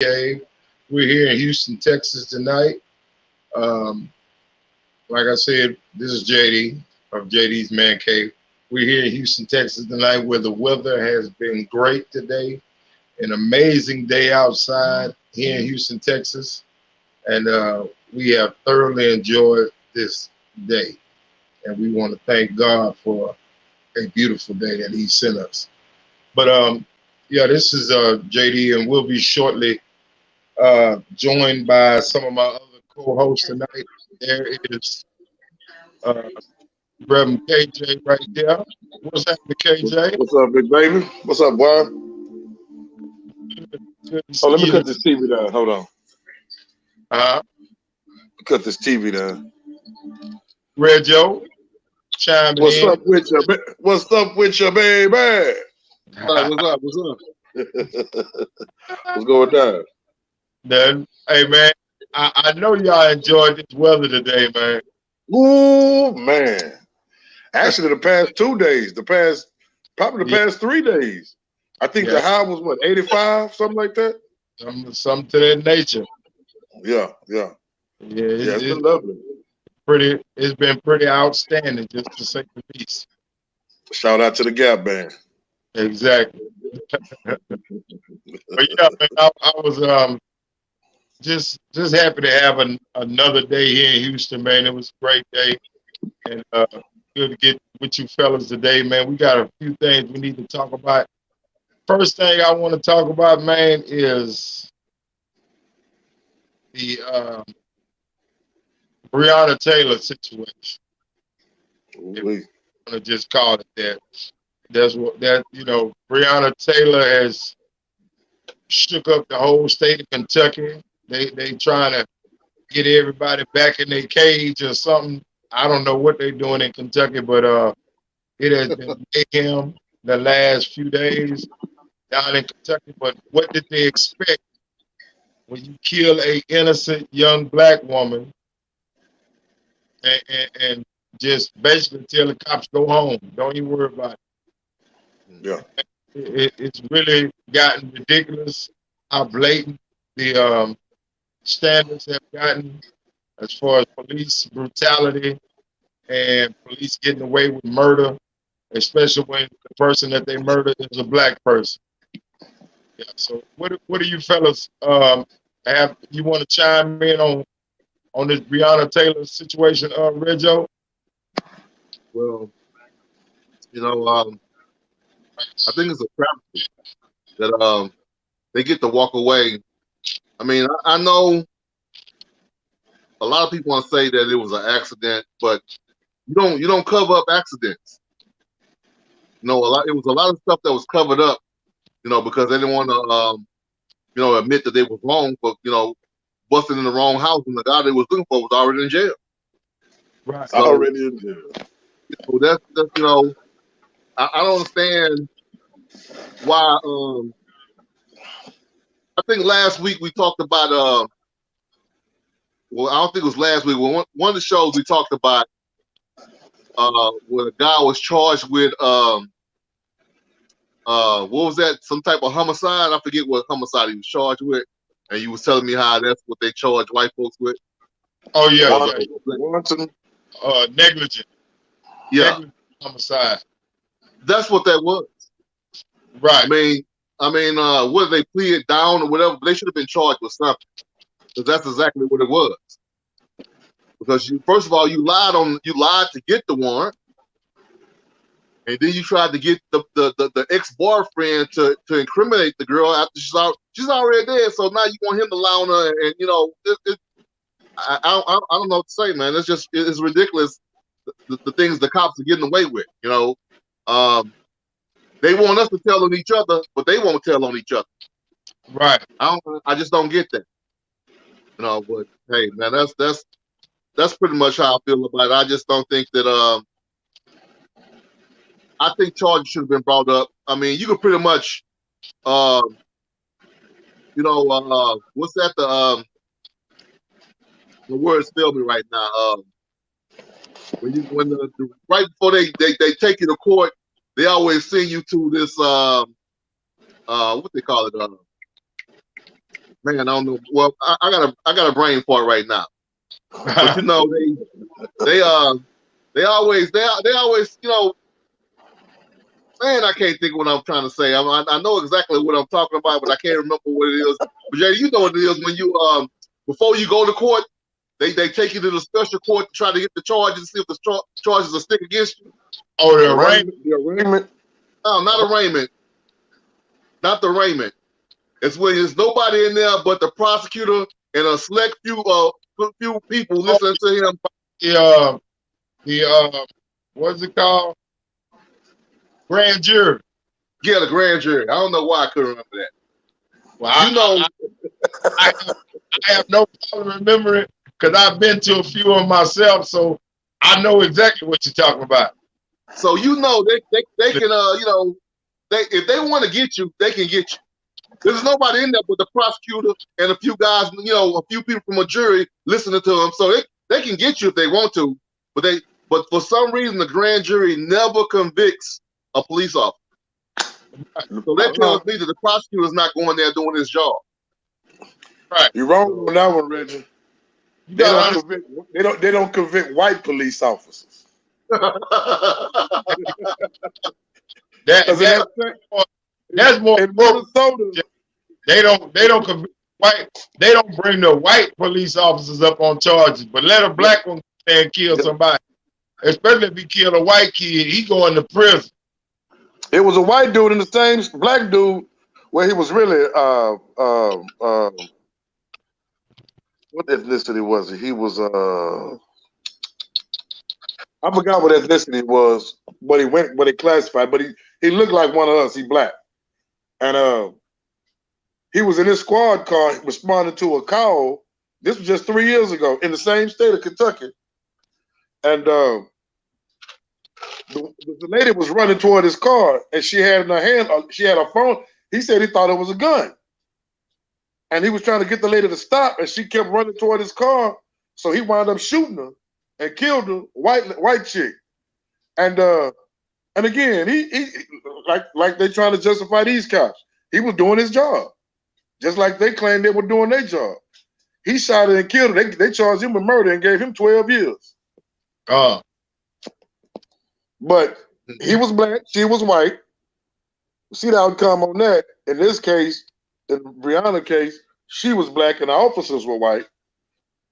Mancave. We're here in Houston, Texas tonight. Um, like I said, this is JD of JD's Man Cave. We're here in Houston, Texas tonight where the weather has been great today. An amazing day outside here in Houston, Texas. And we have thoroughly enjoyed this day. And we want to thank God for a beautiful day that He sent us. But yeah, this is JD, and we'll be shortly joined by some of my other co-hosts tonight. There is uh, Reverend KJ right there. What's happening, KJ? What's up, big baby? What's up, boy? Good to Oh, see let me you. cut this TV down. Hold on. Uh, Cut this TV down. Red Joe chiming What's in. up with you? What's up with you, baby? What's up? What's up? What's going down? Then, hey man, I know y'all enjoyed this weather today, man. Ooh, man. Actually, the past 2 days, probably the Yeah, past 3 days. I think yeah, the high was what, 85, something like that? something to that nature. Yeah, yeah. Yeah, Yeah, it's been lovely. it's been pretty outstanding, just to say the least. Shout out to the Gap Band. Exactly. But yeah, man, I was just happy to have another day here in Houston, man. It was a great day, and good to get with you fellas today, man. We got a few things we need to talk about. First thing I want to talk about, man, is the Breonna Taylor situation. If we Ooh-wee. want to just call it that. That's what that Breonna Taylor has shook up the whole state of Kentucky. They trying to get everybody back in their cage or something. I don't know what they're doing in Kentucky, but it has been mayhem the last few days down in Kentucky. But what did they expect when you kill a innocent young black woman and just basically tell the cops go home, don't even worry about Yeah. it. It's really gotten ridiculous how blatant the standards have gotten as far as police brutality and police getting away with murder, especially when the person that they murdered is a black person. Yeah. So what do you fellas have? You want to chime in on this Breonna Taylor situation, Reggio? Well, you know, I think it's a travesty that they get to walk away. I mean, I know a lot of people want to say that it was an accident, but you don't cover up accidents. It was a lot of stuff that was covered up, because they didn't want to admit that they was wrong, but busting in the wrong house and the guy they was looking for was already in jail. Right. So, Already in jail. that's I don't understand why. I think last week we talked about well, I don't think it was last week. One of the shows we talked about where the guy was charged with what was that? Some type of homicide. I forget what homicide he was charged with, and you was telling me how that's what they charge white folks with. Oh yeah, One, yeah. Wanton. Negligent, Yeah, negligent homicide. that's what that was. Right. I mean, whether they pleaded down or whatever, but they should have been charged with something, because that's exactly what it was. Because first of all, you lied to get the warrant, and then you tried to get the ex-boyfriend to incriminate the girl after she's already dead. So now you want him to lie on her, and I don't know what to say, man. It's ridiculous the things the cops are getting away with. They want us to tell on each other, but they won't tell on each other. Right. I just don't get that. But hey, man, that's pretty much how I feel about it. I just don't think that I think charges should have been brought up. I mean, you could pretty much what's that the words fail me right now. Right before they take you to court, they always send you to this what they call it Man, I don't know. Well, I got a brain fart right now. But you know, they always man, I can't think of what I'm trying to say. I know exactly what I'm talking about, but I can't remember what it is. But Jay, you know what it is when you before you go to court, they take you to the special court to try to get the charges, see if the charges will stick against you. Oh, the arraignment. The arraignment. No, not arraignment. Not the arraignment. It's when there's nobody in there but the prosecutor and a select few people listening to him. The what's it called? Grand jury. Yeah, the grand jury. I don't know why I couldn't remember that. Well, You know, I have no problem remembering because I've been to a few of them myself, so I know exactly what you're talking about. so you know they can you know if they want to get you, they can get you. There's nobody in there but the prosecutor and a few guys, you know, a few people from a jury listening to them, so they can get you if they want to, but for some reason the grand jury never convicts a police officer. So that tells me that the prosecutor is not going there doing his job. Right. You're wrong on that one, Reggie. They don't convict white police officers. That's more in Minnesota. They don't convict white. They don't bring the white police officers up on charges, but let a black one and kill somebody. Especially if he killed a white kid, he going to prison. It was a white dude and the same black dude where he was really what ethnicity was he? He was I forgot what ethnicity he was, but he classified, but he looked like one of us, he black. And he was in his squad car responding to a call. This was just 3 years ago in the same state of Kentucky. And the lady was running toward his car, and she had in her hand, she had a phone. He said he thought it was a gun. And he was trying to get the lady to stop, and she kept running toward his car. So he wound up shooting her and killed her, white chick. And again, he like they trying to justify these cops. He was doing his job, just like they claimed they were doing their job. He shot her and killed her. They charged him with murder and gave him 12 years. But he was black, she was white. See the outcome on that. In this case, in Breonna's case, she was black and the officers were white.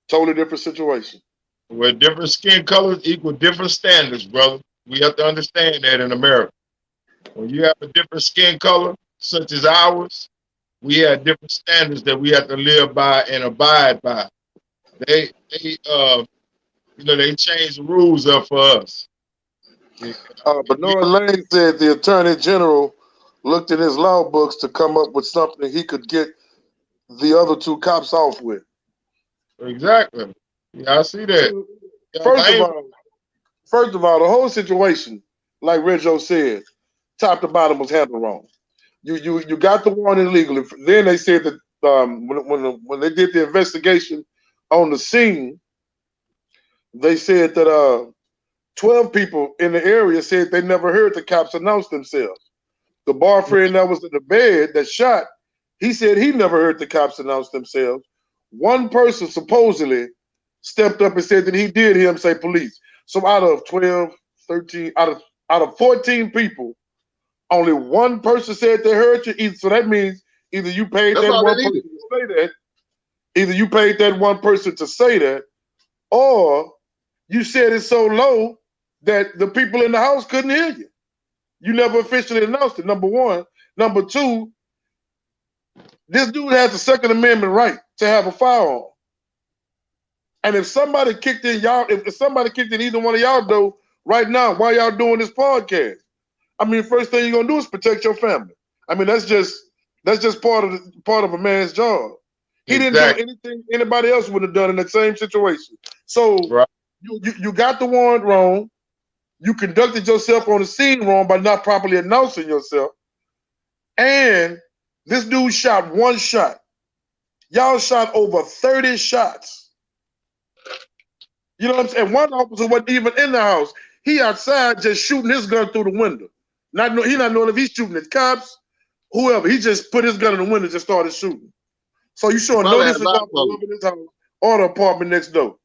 Totally different situation. Well, different skin colors equal different standards, brother. We have to understand that in America. When you have a different skin color, such as ours, we have different standards that we have to live by and abide by. They changed the rules up for us. Bernard Lane said the Attorney General looked in his law books to come up with something he could get the other two cops off with. Exactly. Yeah, I see that. First of all, the whole situation, like Reggio said, top to bottom was handled wrong. You got the warrant illegally. Then they said that when they did the investigation on the scene, they said that 12 people in the area said they never heard the cops announce themselves. The boyfriend that was in the bed that shot, he said he never heard the cops announce themselves. One person supposedly stepped up and said that he did hear him say police. So out of 12, 13, out of 14 people, only one person said they heard you. So that means either you paid that one person to say that, either you paid that one person to say that, or you said it so low that the people in the house couldn't hear you. You never officially announced it, number one. Number two, this dude has a Second Amendment right to have a firearm. And if somebody kicked in y'all, if somebody kicked in either one of y'all though, right now, while y'all doing this podcast, I mean, first thing you're gonna do is protect your family. I mean, that's just part of a man's job. He didn't do anything anybody else would have done in that same situation. So you got the warrant wrong. You conducted yourself on the scene wrong by not properly announcing yourself. And this dude shot one shot. Y'all shot over 30 shots. You know what I'm saying? One officer wasn't even in the house. He outside just shooting his gun through the window. He not knowing if he's shooting at cops, whoever. He just put his gun in the window and just started shooting. So you showing no Probably had a lot disregard of for folks. whoever in this house or the apartment next door.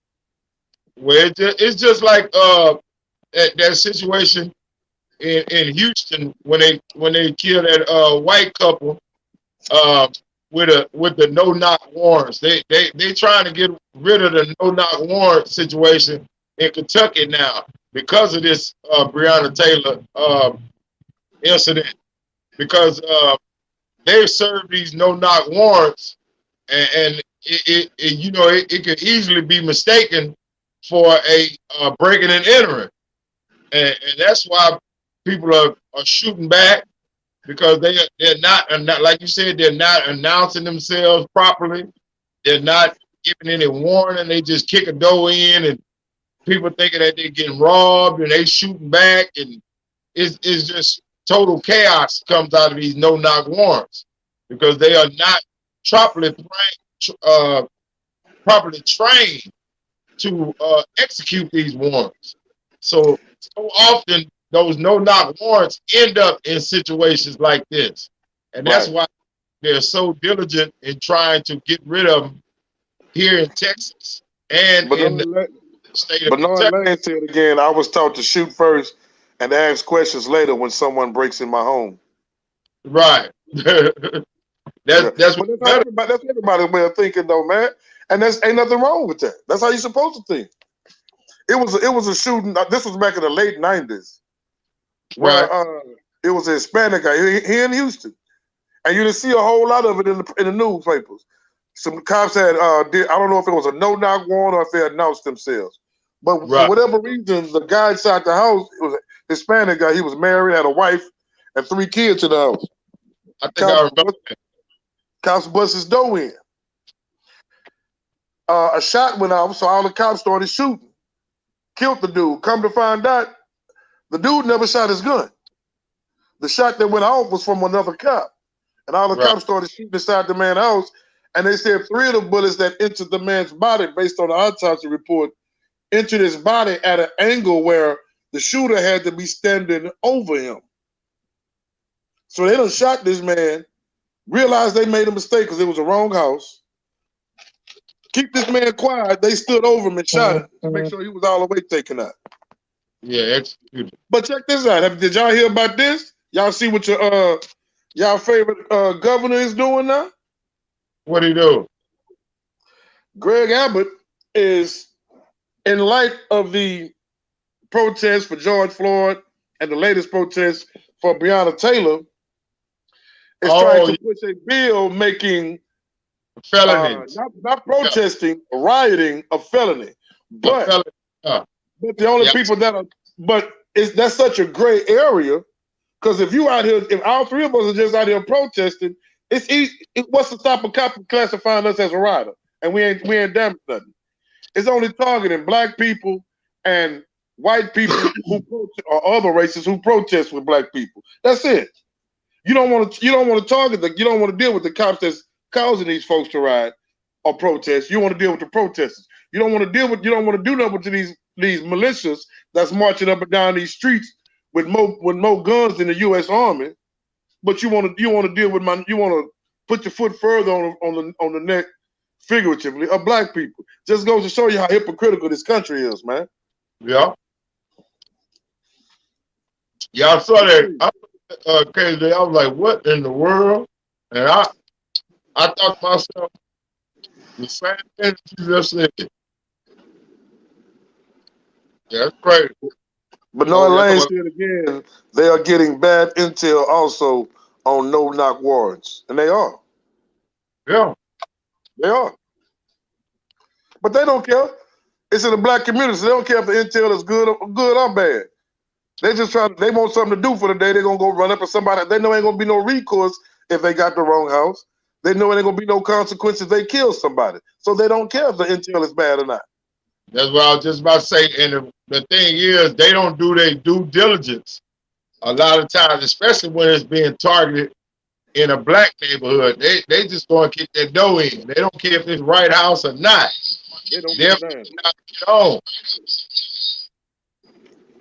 Well, it's just like that situation in Houston when they killed that white couple uh, with the no knock warrants. They trying to get rid of the no knock warrant situation in Kentucky now because of this Breonna Taylor incident. Because they served these no knock warrants, and it could easily be mistaken for a breaking and entering, and that's why people are shooting back because they're not like you said, they're not announcing themselves properly. They're not giving any warning. They just kick a door in, and people thinking that they're getting robbed, and they shooting back, and it's just total chaos comes out of these no knock warrants because they are not properly properly trained to execute these warrants. So often those no knock warrants end up in situations like this, and that's Right. why they're so diligent in trying to get rid of them here in Texas and in the state of Bernard Kentucky. Lane said again, I was taught to shoot first and ask questions later when someone breaks in my home. Right. that's Yeah. that's But what better. that's everybody's way of thinking though, man. And that's ain't nothing wrong with that. That's how you're supposed to think. It was a shooting. This was back in the late '90s, Right. where it was a Hispanic guy here in Houston, and you didn't see a whole lot of it in the newspapers. Some cops had I don't know if it was a no knock warrant or if they announced themselves, but for Right. whatever reason, the guy inside the house, it was a Hispanic guy. He was married, had a wife, and 3 kids in the house. I think I remember. Cops bust his door in. A shot went off, so all the cops started shooting. Killed the dude. Come to find out, the dude never shot his gun. The shot that went off was from another cop. And all the Right. cops started shooting inside the man's house. And they said 3 of the bullets that entered the man's body, based on the autopsy report, entered his body at an angle where the shooter had to be standing over him. So they done shot this man, realized they made a mistake because it was the wrong house. Keep this man quiet. They stood over him and shot him to make sure he was all the way taken out. Yeah, executed. But check this out. Did y'all hear about this? Y'all see what your y'all favorite governor is doing now? What do you do? Greg Abbott is, in light of the protests for George Floyd and the latest protests for Breonna Taylor, is trying to push a bill making felonies. Not protesting, rioting a felony. But but the only people that are that's such a gray area, because if you out here, if all 3 of us are just out here protesting, it's easy. What's to stop a cop from classifying us as a rider? And we ain't damaged nothing. It's only targeting black people and white people who protest, or other races who protest with black people. That's it. You don't want to target you don't want to deal with the cops that's causing these folks to riot or protest. You want to deal with the protesters. You don't want to do nothing to these militias that's marching up and down these streets with more guns than the U.S. Army. But you want to deal with you want to put your foot further on the neck, figuratively, of black people. Just goes to show you how hypocritical this country is, man. Yeah. Yeah, I saw that. KJ, I was like, what in the world? And I thought to myself, the same thing that you just said. Yeah, that's crazy. But Bernard Lane said again, they are getting bad intel also on no-knock warrants. And they are. Yeah. They are. But they don't care. It's in the black community, so they don't care if the intel is good or bad. They just they want something to do for the day. They're going to go run up at somebody. They know ain't going to be no recourse if they got the wrong house. They know ain't going to be no consequences if they kill somebody. So they don't care if the intel is bad or not. That's what I was just about to say. And the thing is, they don't do their due diligence a lot of times, especially when it's being targeted in a black neighborhood. They just going to kick their door in. They don't care if it's right house or not. They're not get on.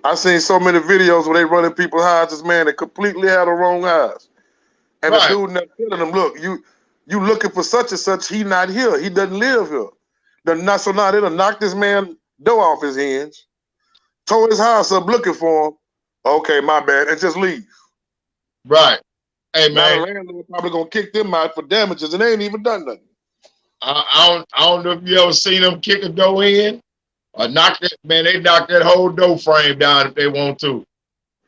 I've seen so many videos where they running people's houses, man, that completely had the wrong house. And the dude not telling them, look, you looking for such and such, he not here. He doesn't live here. So now they done knocked this man door off his hands, tore his house up looking for him. Okay, my bad, and just leave. Right. Hey Now the man, landlord probably gonna kick them out for damages, and they ain't even done nothing. I don't know if you ever seen them kick a door in or knock that man. They knock that whole door frame down if they want to.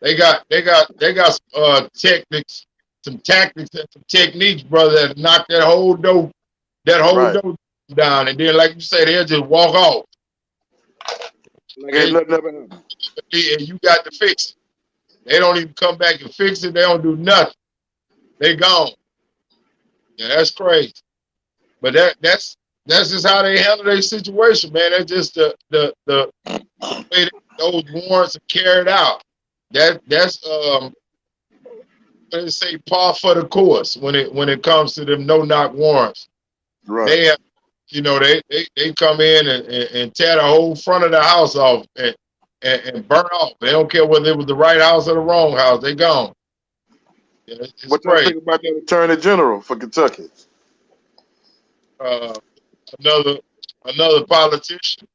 They got some techniques, some tactics, and some techniques, brother, that knock that whole door down, and then like you say, they'll just walk off. Like ain't nothing ever happened. And you got to fix it. They don't even come back and fix it. They don't do nothing. They gone. Yeah, that's crazy. But that's just how they handle their situation, man. That's just the way those warrants are carried out. That's let's say par for the course when it comes to them no knock warrants. Right. They have, they come in and tear the whole front of the house off and burn off. They don't care whether it was the right house or the wrong house. They gone. Yeah, what you think about that Attorney General for Kentucky? Another politician.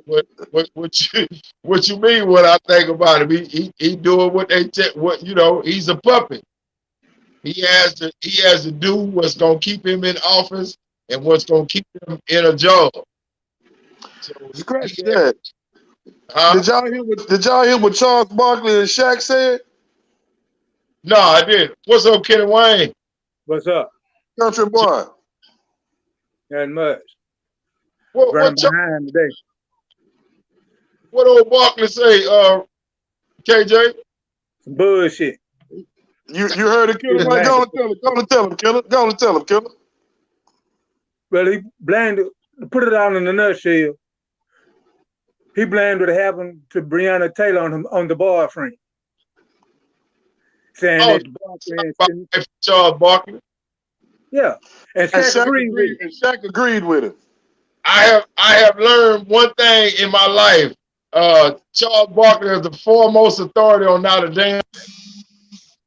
What you mean? What I think about him? He doing what they he's a puppet. He has to do what's gonna keep him in office and what's gonna keep him in a job. So Scratch that. Did y'all hear what Charles Barkley and Shaq said? No, I didn't. What's up, Kenny Wayne? What's up? Country boy. Not much. What behind today. What old Barkley say, KJ? Some bullshit. You heard it, Killer? Go and tell him, Killer. Go and tell him, Killer. Well, he blamed it, to put it out in a nutshell. He blamed what happened to Breonna Taylor on the boyfriend. Saying that the boyfriend, Charles Barkley. Yeah. And Shaq agreed with him. I have learned one thing in my life. Charles Barkley is the foremost authority on Notre Dame.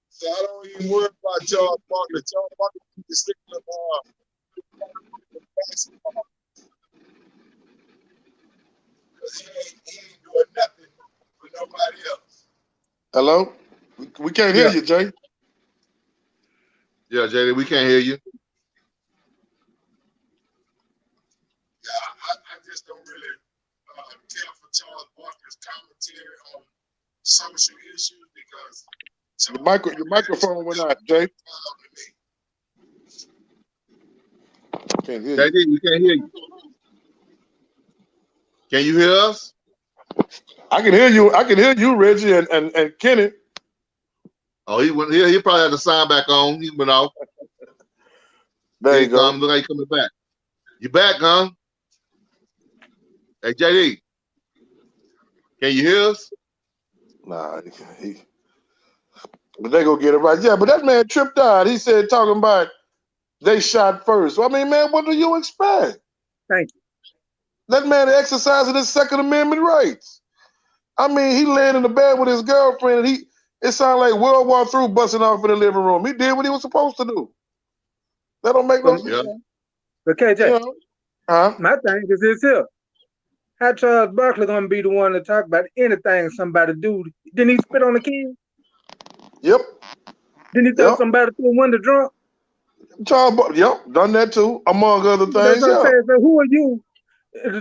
So I don't even worry about Charles Barkley. Charles Barkley is sticking to basketball. Because he ain't doing nothing for nobody else. Hello? We can't hear you, Jay. Yeah, JD, we can't hear you. Yeah, I just don't really care for Charles Barkley's commentary on social issues because your microphone went out, Jay. Can't hear JD, we can't hear you. Can you hear us? I can hear you. I can hear you, Reggie and Kenny. Oh, he probably had the sound back on. He went off. There you go. Look like he's coming back. You back, huh? Hey, JD. Can you hear us? Nah, but they go get it right. Yeah, but that man tripped out. He said talking about they shot first. I mean, man, what do you expect? Thank you. That man exercising his Second Amendment rights. I mean, he laying in the bed with his girlfriend, and it sounded like World War III busting off in the living room. He did what he was supposed to do. That don't make no sense. Yeah. But KJ, my thing is this here. How Charles Barkley gonna be the one to talk about anything somebody do? Didn't he spit on the kid? Yep. Didn't he tell somebody through a window drunk? Done that too, among other things. That's what I'm saying. So who are you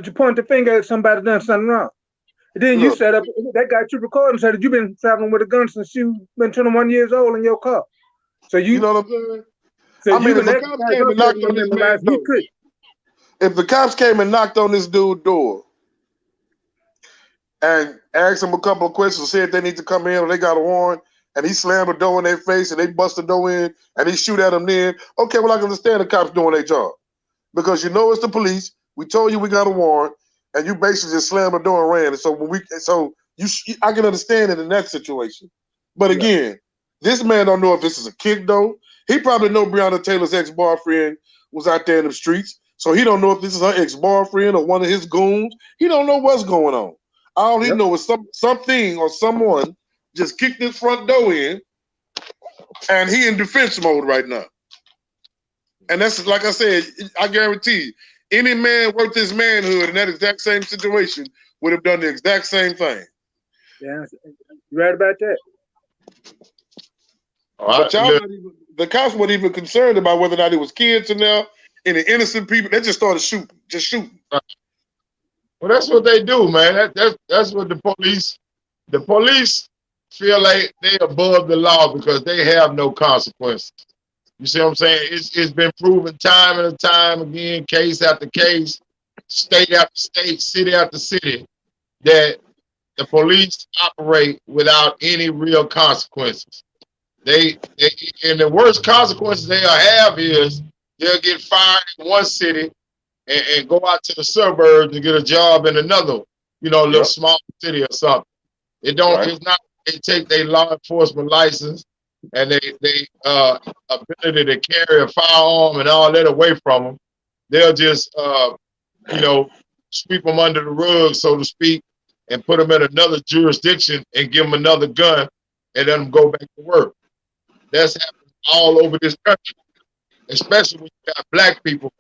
to point the finger at somebody done something wrong? And then you set up, that got you recording, said that you've been traveling with a gun since you've been 21 years old in your car. So you know what I'm saying? So I mean, if the cops came and knocked on this man's door, if the cops came and knocked on this dude's door and asked him a couple of questions, said they need to come in or they got a warrant, and he slammed the door in their face and they bust the door in and he shoot at them then, okay, well, I can understand the cops doing their job. Because you know it's the police. We told you we got a warrant, and you basically just slammed the door and ran. And so I can understand it in that situation. But again, this man don't know if this is a kick though. He probably know Breonna Taylor's ex-boyfriend was out there in the streets. So he don't know if this is her ex-boyfriend or one of his goons. He don't know what's going on. All he know is something or someone just kicked his front door in, and he in defense mode right now. And that's like I said, I guarantee you, any man worth his manhood in that exact same situation would have done the exact same thing. Yeah, you right about that. But y'all not even, the cops weren't even concerned about whether or not it was kids in there, any innocent people. They just started shooting, just shooting. Well, that's what they do, man. That's what the police feel like they above the law because they have no consequences. You see what I'm saying? It's been proven time and time again, case after case, state after state, city after city, that the police operate without any real consequences. They and the worst consequences they'll have is they'll get fired in one city and go out to the suburbs and get a job in another, little small city or something. It don't. Right. It's not. They take their law enforcement license and they ability to carry a firearm and all that away from them. They'll just sweep them under the rug, so to speak, and put them in another jurisdiction and give them another gun and let them go back to work. That's happening all over this country, especially when you got black people.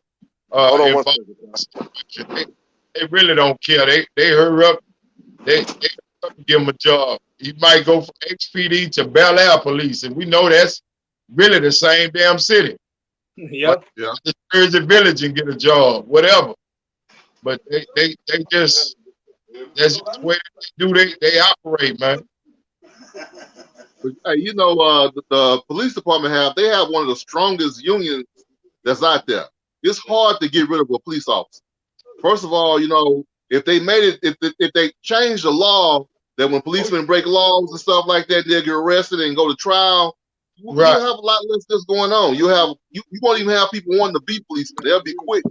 They really don't care. They hurry up. They give them a job. You might go from HPD to Bel Air Police, and we know that's really the same damn city. Yeah. The Jersey Village and get a job, whatever. But they just that's just the way they do. They operate, man. Hey, the police department they have one of the strongest unions that's out there. It's hard to get rid of a police officer. First of all, if they made it, if they changed the law that when policemen break laws and stuff like that, they'll get arrested and go to trial. Right. You have a lot less this going on. You won't even have people wanting to be policemen. They'll be quick.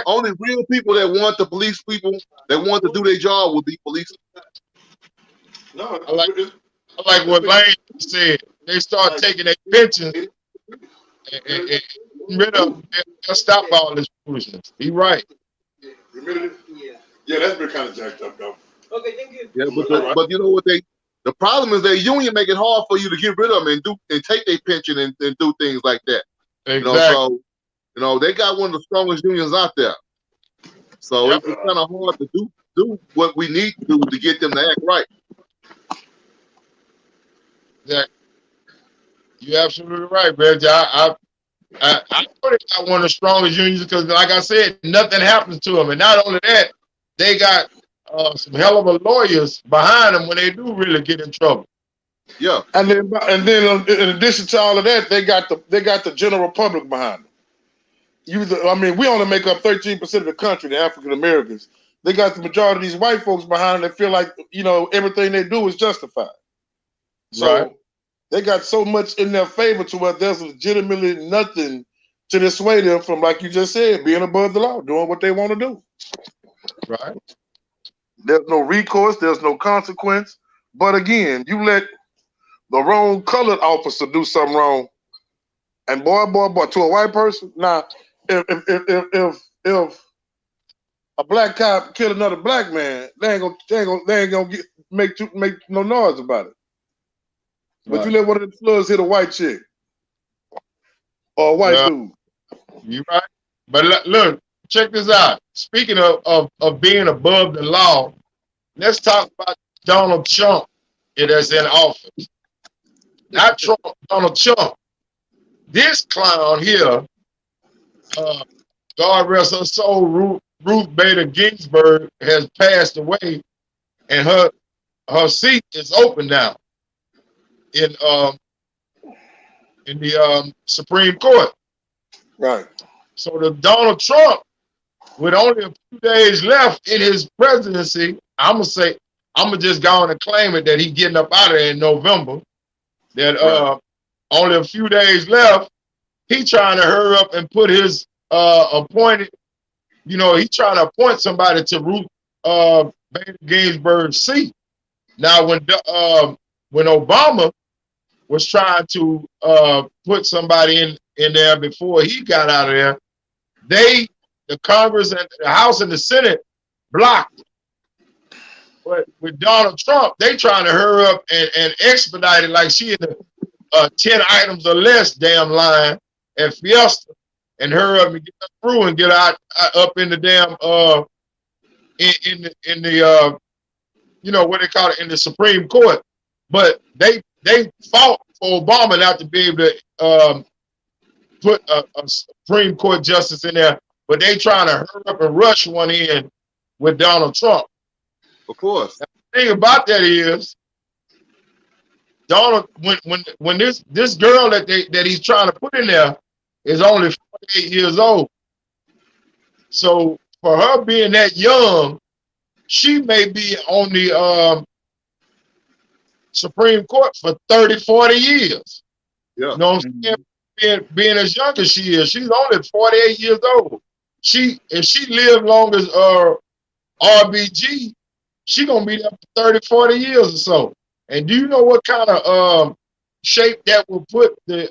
Only real people that want the police people that want to do their job will be policemen. No, I like what Lane said. They start taking their pensions and rid of. They'll stop all this foolishness. He right. Yeah, that's been kind of jacked up, though. Okay, thank you. Yeah, but you know what the problem is, their union make it hard for you to get rid of them and take their pension and do things like that. Exactly. So they got one of the strongest unions out there. So it's kind of hard to do what we need to do to get them to act right. Exactly. You're absolutely right, Reggie. I know they got one of the strongest unions because, like I said, nothing happens to them. And not only that, they got some hell of a lawyers behind them when they do really get in trouble. Yeah, and then in addition to all of that, they got the general public behind them. We only make up 13% of the country, the African Americans. They got the majority of these white folks behind them that feel like everything they do is justified. So they got so much in their favor to where there's legitimately nothing to dissuade them from, like you just said, being above the law, doing what they want to do. Right. There's no recourse. There's no consequence. But again, you let the wrong colored officer do something wrong, and boy, to a white person. Now, if a black cop kill another black man, they ain't gonna make no noise about it. But you let one of the slugs hit a white chick or a white dude. You right. But look, check this out. Speaking of being above the law, let's talk about Donald Trump that's in office. Not Trump, Donald Trump. This clown here, God rest her soul, Ruth Bader Ginsburg has passed away, and her seat is open now in the Supreme Court. Right. So the Donald Trump, with only a few days left in his presidency, I'm gonna just go on and claim it that he's getting up out of there in November. That only a few days left, he trying to hurry up and put his appointed, he trying to appoint somebody to Ruth Bader Ginsburg's seat. Now, when Obama was trying to put somebody in there before he got out of there, the Congress and the House and the Senate blocked it. But with Donald Trump, they trying to hurry up and expedite it like she in the 10 items or less damn line at Fiesta and hurry up and get us through and get out up in the damn in the you know what they call it, in the Supreme Court. But they fought for Obama not to be able to put a Supreme Court justice in there, but they trying to hurry up and rush one in with Donald Trump. Of course. Now, the thing about that is, Donald, when this girl that he's trying to put in there is only 48 years old. So for her being that young, she may be on the Supreme Court for 30, 40 years. Yeah. You know what I'm saying? Being as young as she is, she's only 48 years old. If she lived long as RBG, she gonna be there for 30, 40 years or so. And do you know what kind of shape that will put the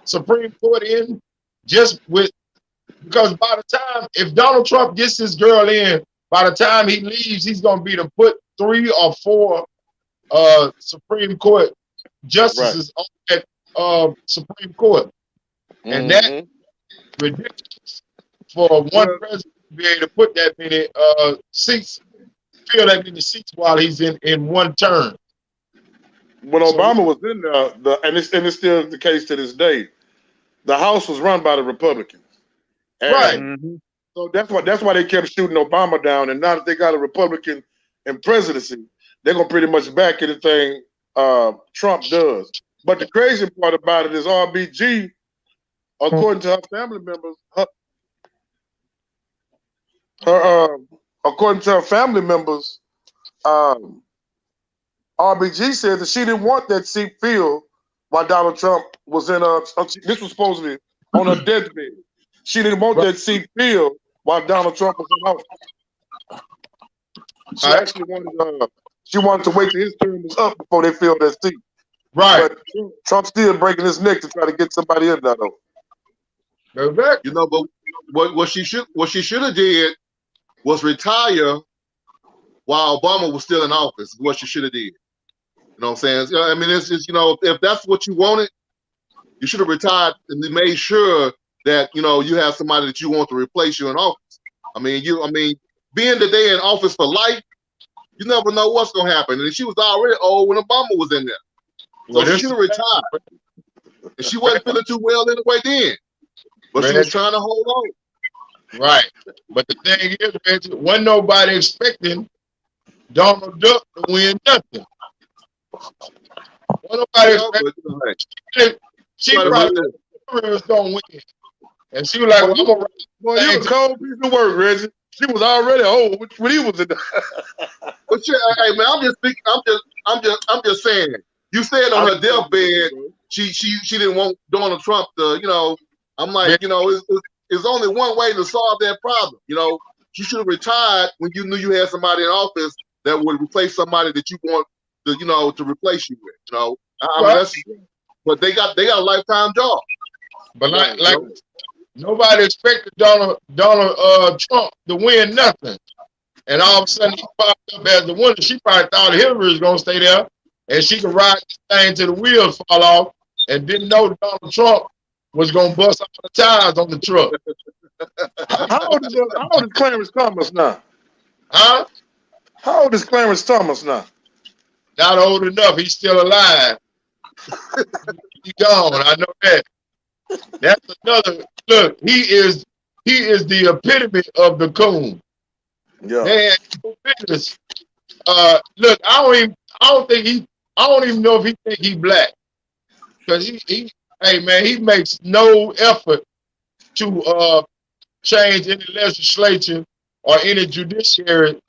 Supreme Court in? Just because by the time, if Donald Trump gets this girl in, by the time he leaves, he's gonna be to put 3 or 4 Supreme Court justices on that Supreme Court. And that's ridiculous for one president to be able to put that many seats, fill that many seats while he's in one term. When Obama was in there, and it's still the case to this day, the House was run by the Republicans. And Right. So that's why they kept shooting Obama down. And now that they got a Republican in presidency, they're gonna pretty much back anything Trump does. But the crazy part about it is RBG, according to her family members, according to her family members, RBG said that she didn't want that seat filled while Donald Trump was in this was supposedly on her deathbed. She didn't want that seat filled while Donald Trump was in office. She actually wanted to wait till his term was up before they filled that seat. Right. But Trump's still breaking his neck to try to get somebody in there, though. Exactly. You know, but what she should have did was retire while Obama was still in office. What she should have did. You know what I'm saying? I mean, it's just, you know, if that's what you wanted, you should have retired and made sure that, you know, you have somebody that you want to replace you in office. I mean, being that they in office for life, you never know what's gonna happen. And she was already old when Obama was in there. So she should have retired. And she wasn't feeling too well anyway then. But she was trying to hold on. Right. But the thing is, Reggie, wasn't nobody expecting Donald Duck to win nothing. Wasn't nobody expecting. She probably was going to win. And she was like, well, I'm going to boy, you a cold piece of work, Reggie. She was already old when he was in there. But hey man, I'm just saying. You said on her deathbed, she didn't want Donald Trump to, you know. I'm like, you know, it's only one way to solve that problem. You know, you should have retired when you knew you had somebody in office that would replace somebody that you want to, you know, to replace you with. You know, I mean, but they got a lifetime job. But like nobody expected Donald Trump to win nothing. And all of a sudden he popped up as the winner. She probably thought Hillary was gonna stay there and she could ride this thing till the wheels fall off, and didn't know Donald Trump was gonna bust all the tires on the truck. How old is Clarence Thomas now? Huh? How old is Clarence Thomas now? Not old enough. He's still alive. He's gone. I know that. That's another look. He is the epitome of the coon. Yeah. Man, business. Look, I don't even know if he think he black. Because hey man, he makes no effort to change any legislation or any judiciary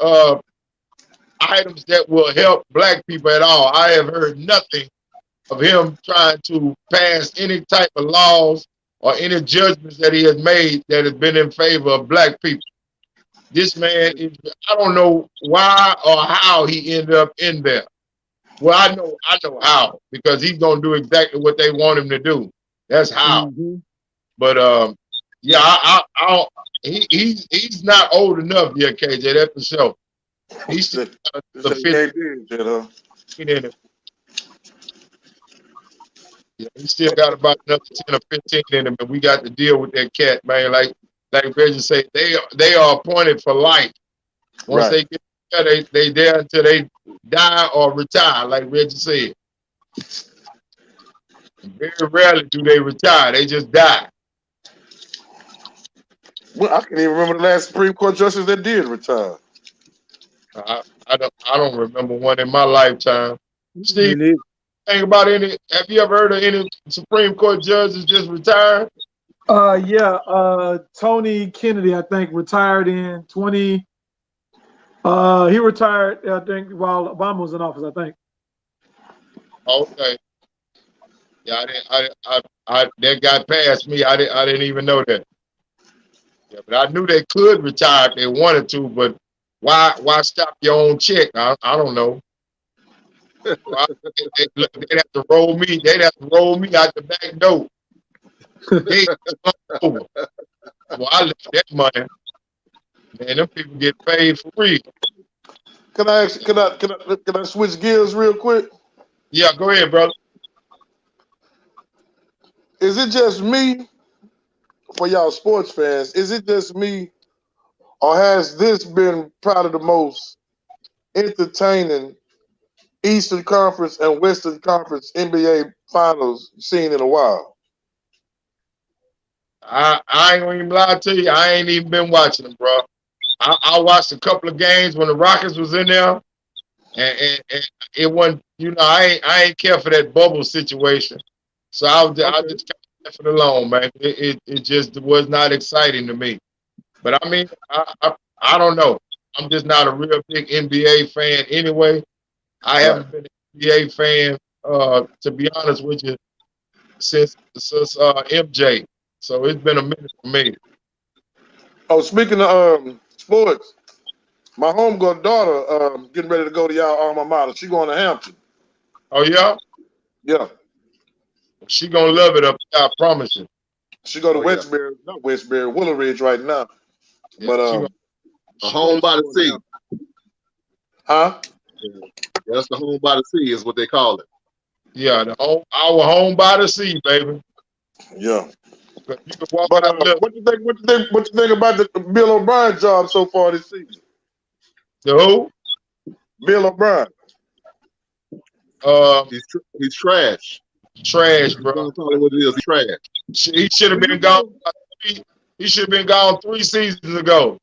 items that will help black people at all. I have heard nothing of him trying to pass any type of laws or any judgments that he has made that has been in favor of black people. This man is, I don't know why or how he ended up in there. Well, I know how, because he's gonna do exactly what they want him to do. That's how. But yeah, he's not old enough yet, KJ. That's for sure. He's still the 50. Yeah, we still got about another 10 or 15 in them, and we got to deal with that cat, man. Like Reggie said, they are appointed for life. Once Right. they get there, they there until they die or retire, like Reggie said. Very rarely do they retire; they just die. Well, I can't even remember the last Supreme Court justice that did retire. I don't remember one in my lifetime. Me Steve, neither. think about any? Have you ever heard of any Supreme Court judges just retired? Yeah, Tony Kennedy, I think, retired in 20. He retired, I think, while Obama was in office, I think. Okay. Yeah, that got past me. I didn't even know that. Yeah, but I knew they could retire if they wanted to, but why stop your own check? I don't know. They'd have to roll me. They'd have to roll me out the back door. They over. Well, I left that money. Man, them people get paid for real. Can I ask? Can I switch gears real quick? Yeah, go ahead, brother. Is it just me, for y'all sports fans? Is it just me, or has this been probably the most entertaining Eastern Conference and Western Conference NBA Finals seen in a while? I ain't gonna even lie to you. I ain't even been watching them, bro. I watched a couple of games when the Rockets was in there, and it wasn't. I ain't care for that bubble situation. So I just kind of left it alone, man. It just was not exciting to me. But I mean, I don't know. I'm just not a real big NBA fan anyway. I haven't been an NBA fan, to be honest with you, since MJ. So it's been a minute for me. Oh, speaking of sports, my homegrown daughter getting ready to go to y'all alma mater. She going to Hampton. Oh yeah, Yeah, she gonna love it up there, I promise you. she go to Oh, yeah. Westbury, not Westbury, Willow Ridge right now. Yeah, But A home by the sea. huh? Yeah, that's the home by the sea is what they call it. yeah, our home by the sea, baby. Yeah. You can walk But out. Look, what you think? What you think about the Bill O'Brien job so far this season? the who? Bill O'Brien. He's trash. Trash, I'm bro. gonna call it what it is. He's trash. He should have been gone. He should have been gone 3 seasons ago.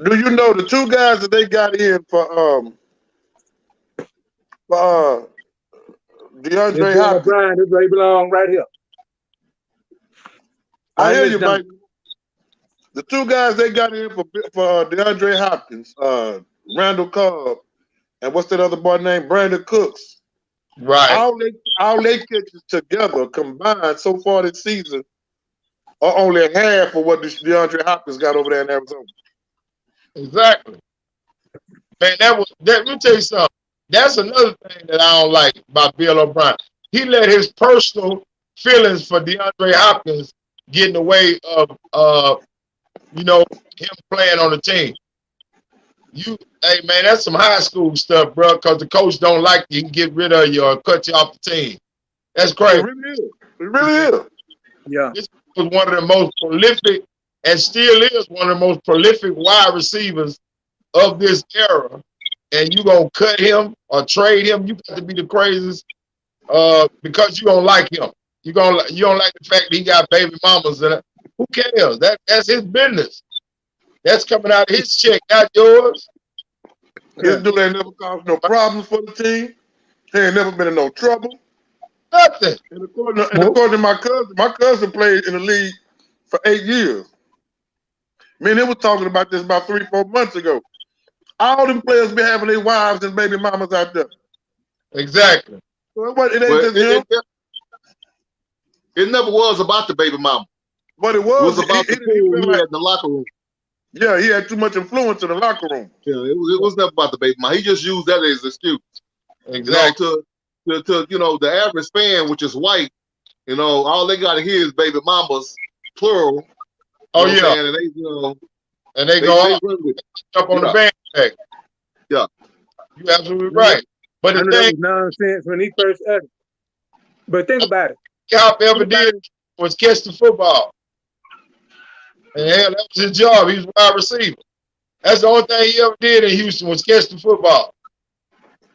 Do you know the two guys that they got in for DeAndre Hopkins? Brian, this way belong right here. I hear you, Mike. The two guys they got in for DeAndre Hopkins, Randall Cobb, and what's that other boy named Brandon Cooks. Right. All they catches together combined so far this season are only half of what DeAndre Hopkins got over there in Arizona. Exactly. Man, let me tell you something. That's another thing that I don't like about Bill O'Brien. He let his personal feelings for DeAndre Hopkins get in the way of him playing on the team. Hey man, that's some high school stuff, bro, because the coach don't like you, he can get rid of you or cut you off the team. That's crazy. It really is. It really is. Yeah. This was one of the most prolific, and still is one of the most prolific wide receivers of this era. And you gonna cut him or trade him? You got to be the craziest because you don't like him. You don't like the fact that he got baby mamas in it. Who cares? That's his business. That's coming out of his check, not yours. This dude ain't never caused no problems for the team. He ain't never been in no trouble. Nothing. And according to my cousin played in the league for 8 years. Man, they was talking about this about 3-4 months ago. All them players be having their wives and baby mamas out there. Exactly. So it ain't just him. It never was about the baby mama. But it was was about the pool he had in the locker room. Yeah, he had too much influence in the locker room. Yeah, it was never about the baby mama. He just used that as an excuse. Exactly. To the average fan, which is white, all they got to hear is baby mamas, plural. Oh yeah. And they go up on the bandwagon. Yeah. You're absolutely right. But the thing was nonsense when he first uttered. But think about it. Cop ever did was catch the football. And hell, that was his job. He was wide receiver. That's the only thing he ever did in Houston was catch the football.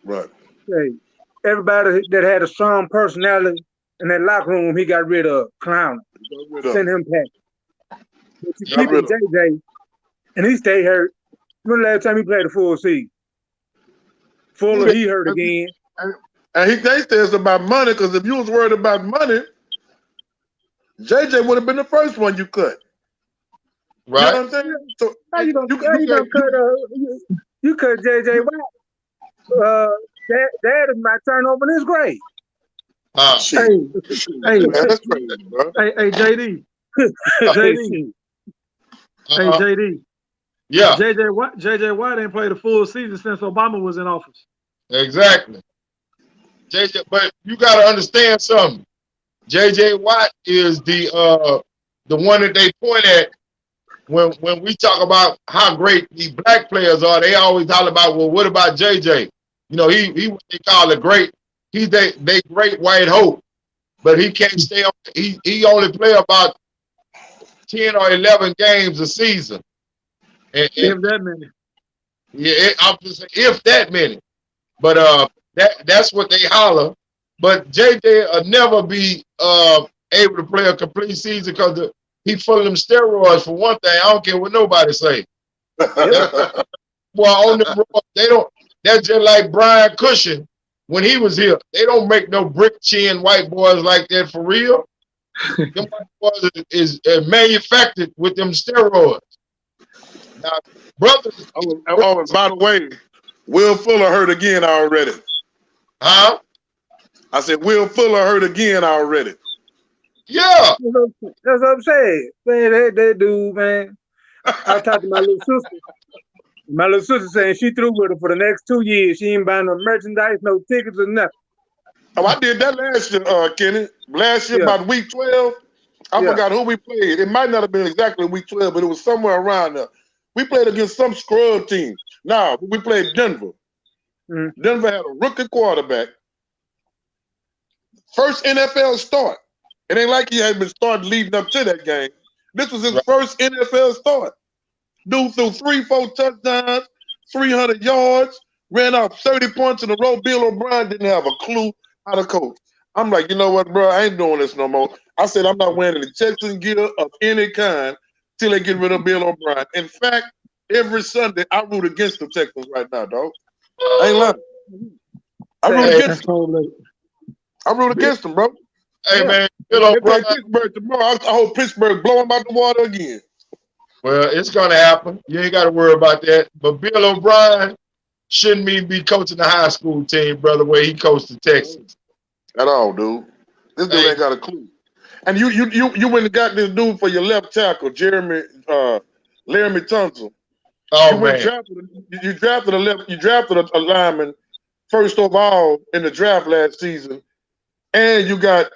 Right. Hey, everybody that had a strong personality in that locker room, he got rid of. Clown. Send him back. But you keep it JJ, and he stayed hurt. When the last time he played a full season? Fuller, he hurt again. And they said it's about money, because if you was worried about money, JJ would have been the first one you cut. Right. You know what I'm saying? So how you gonna cut you cut JJ Watt? Dad might turn over in his grave. Hey, that's crazy, bro. Hey, JD. JD. Hey, JD. Yeah. JJ Watt ain't played a full season since Obama was in office. Exactly. JJ, but you got to understand something. JJ Watt is the one that they point at when we talk about how great these black players are. They always talk about, well, what about JJ? You know, he what they call a great. He's they great white hope, but he can't stay on. He only play about 10 or 11 games a season. And if that many. Yeah, I'm just saying, if that many. But that's what they holler. But JJ will never be able to play a complete season because he full of them steroids for one thing. I don't care what nobody say. Well, on the road, they don't. That's just like Brian Cushing when he was here. They don't make no brick chin white boys like that for real. Them white boys is manufactured with them steroids. Now, brothers. Oh, and by the way, Will Fuller hurt again already. Huh? I said Will Fuller hurt again already. Yeah. That's what I'm saying. Man, that dude, man. I talked to my little sister. My little sister saying she through with her for the next 2 years. She ain't buying no merchandise, no tickets or nothing. Oh, I did that last year, Kenny. Last year, about week 12. I forgot who we played. It might not have been exactly week 12, but it was somewhere around there. We played against some scrub team. No, we played Denver. Denver had a rookie quarterback. First NFL start. It ain't like he had been starting leading up to that game. This was his first NFL start. Dude threw 3-4 touchdowns, 300 yards, ran off 30 points in a row. Bill O'Brien didn't have a clue how to coach. I'm like, you know what, bro? I ain't doing this no more. I said, I'm not wearing any Texan gear of any kind till they get rid of Bill O'Brien. In fact, every Sunday, I root against the Texans right now, dog. I ain't lying. I root against them. I root against them, bro. Hey, man, Bill O'Brien. Pittsburgh tomorrow. I hope Pittsburgh blow them out the water again. Well, it's going to happen. You ain't got to worry about that. But Bill O'Brien shouldn't even be coaching the high school team, brother, where he coached the Texans. At all, dude. This dude ain't got a clue. And you went and got this dude for your left tackle, Laramie Tunsil. Oh, man. You drafted a lineman first overall in the draft last season, and you got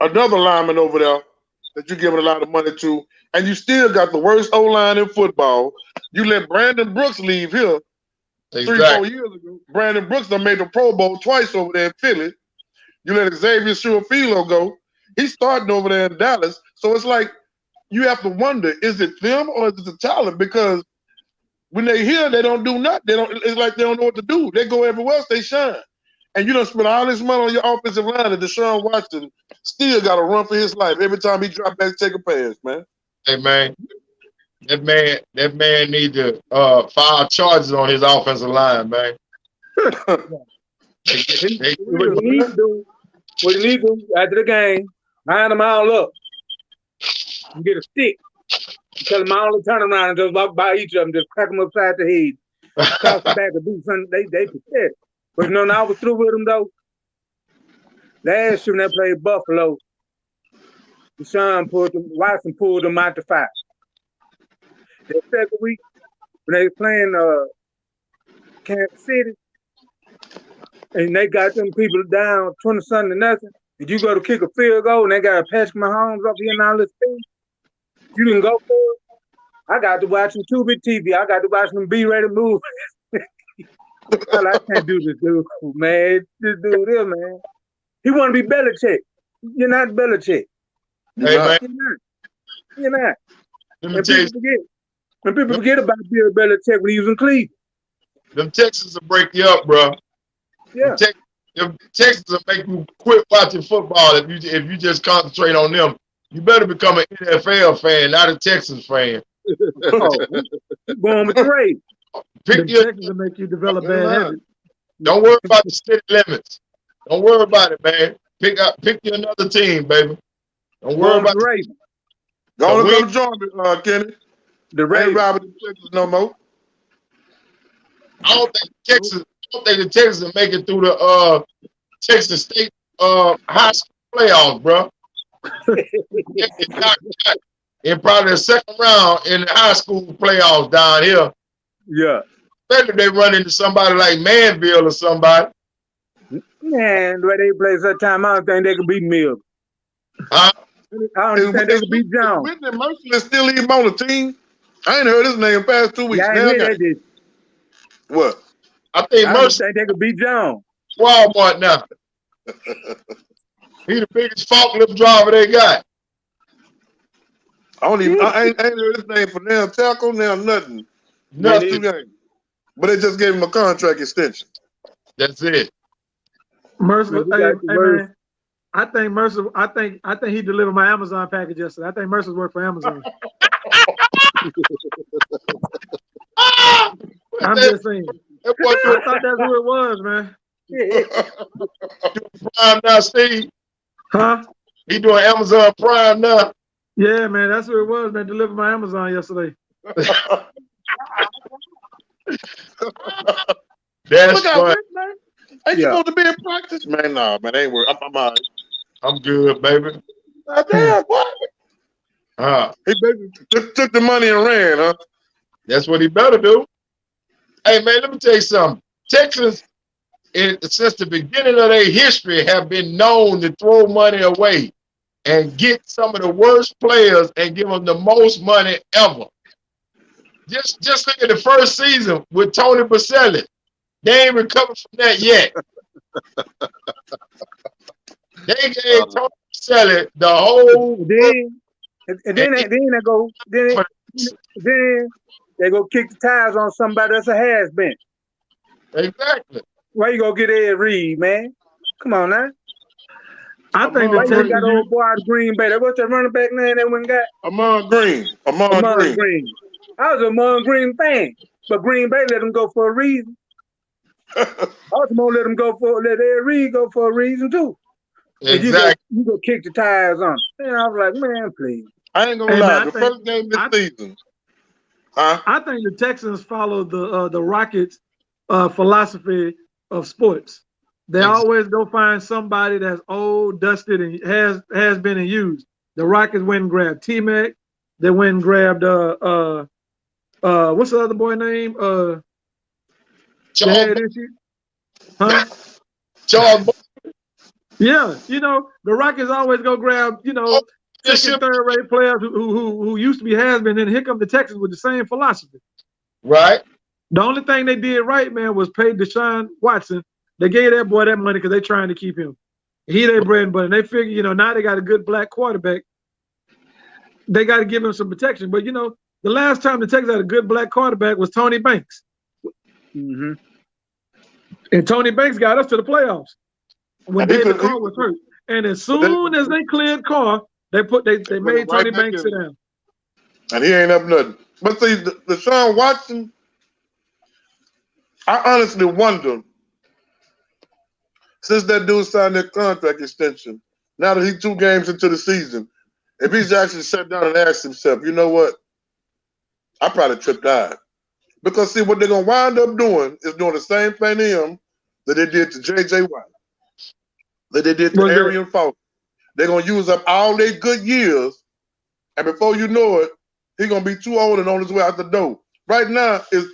another lineman over there that you're giving a lot of money to, and you still got the worst O-line in football. You let Brandon Brooks leave here 3-4 years ago. Brandon Brooks done made the Pro Bowl twice over there in Philly. You let Xavier Suafilo go. He's starting over there in Dallas. So it's like you have to wonder, is it them or is it the talent? Because when they hear, they don't do nothing. It's like they don't know what to do. They go everywhere else, they shine. And you don't spend all this money on your offensive line, and Deshaun Watson still got to run for his life every time he drop back to take a pass, man. Hey, man. That man need to file charges on his offensive line, man. What he need to do after the game, line them all up and get a stick. Tell them all to turn around and just walk by each of them, just crack them upside the head, cross the back and do something. They prepared. But you know, now I was through with them though. Last year when they played Buffalo, Watson pulled them out to 5. The second week when they were playing Kansas City, and they got them people down 20-something to nothing. Did you go to kick a field goal and they got Patrick Mahomes up here now? Let's see. You didn't go for it. I got to watch some 2-bit TV. I got to watch some B-rated movies. I can't do this dude, man. This dude here, man. He want to be Belichick. You're not Belichick. Hey, man, You're not. let me And tell you, people forget about Bill Belichick when he was in Cleveland. them Texans will break you up, bro. Yeah. Them Texans will make you quit watching football if you just concentrate on them. You better become an NFL fan, not a Texans fan. Oh, going with the Raiders. Pick The your, Texans will make you develop bad habits. don't worry about the city limits. Don't worry about it, man. Pick you another team, baby. Don't worry Going with about the Raiders. Go on, come join me, Kenny. The I ain't Raiders. riding with the Texans no more. I don't think the Texans will make it through the Texas State high school playoffs, bro. In probably the second round in the high school playoffs down here. Yeah. Especially if they run into somebody like Manville or somebody. Man, the way they play such time, I don't think they can beat Mills. Huh? I don't think they can beat Jones. Whitney Mercer is still even on the team. I ain't heard his name past 2 weeks. Yeah, I ain't hear that, did you? What? I think I don't Mercer think they could beat Jones. Walmart now. He the biggest forklift driver they got. I ain't heard his name for now tackle, now nothing. Nothing. But they just gave him a contract extension. That's it. Mercer, hey, Mercer. man, I think Mercer. I think he delivered my Amazon package yesterday. I think Mercer's worked for Amazon. I'm just saying. That boy I thought that's who it was, man. doing Prime now, Steve. Huh? He doing Amazon Prime now. Yeah, man, that's who it was. Man, delivered my Amazon yesterday. That's fun. Ain't you supposed to be in practice? Man, nah, man, ain't work. I'm all right. I'm good, baby. Damn, what? He basically took the money and ran, huh? That's what he better do. Hey, man, let me tell you something. Texans, since the beginning of their history, have been known to throw money away and get some of the worst players and give them the most money ever. Just look at the first season with Tony Baselli. They ain't recovered from that yet. They gave Tony Baselli the whole. Then they go kick the tires on somebody that's a has-been. Exactly. Why you go get Ed Reed, man? Come on now. I think the Texans Texans got old boy out of Green Bay. What's that running back name they went and got? Amon Green. I was a Amon Green fan, but Green Bay let him go for a reason. Baltimore let Ed Reed go for a reason too. Exactly. You go kick the tires on. And I was like, man, please. I ain't gonna lie. The first game this season. Huh? I think the Texans follow the Rockets' philosophy of sports. They always go find somebody that's old, dusted, and has been and used. The Rockets went and grabbed T-Mac. They went and grabbed what's the other boy name? Charles. Yeah, the Rockets always go grab, second, third-rate players who used to be has-been, and here come the Texans with the same philosophy. Right. The only thing they did right, man, was pay Deshaun Watson. They gave that boy that money because they're trying to keep him. He their bread and butter. And they figure, now they got a good black quarterback. They got to give him some protection. But, the last time the Texans had a good black quarterback was Tony Banks. Mm-hmm. And Tony Banks got us to the playoffs when David Carr was hurt. And as soon as they cleared Carr, they made Tony Banks sit down. And he ain't up nothing. But see, Deshaun Watson, I honestly wonder, since that dude signed that contract extension, now that he's 2 games into the season, if he's actually sat down and asked himself, you know what? I probably tripped out. Because see, what they're gonna wind up doing is doing the same thing to him that they did to J.J. Watt, that they did to Arian Foster. They're gonna use up all their good years, and before you know it, he's gonna be too old and on his way out the door. Right now, is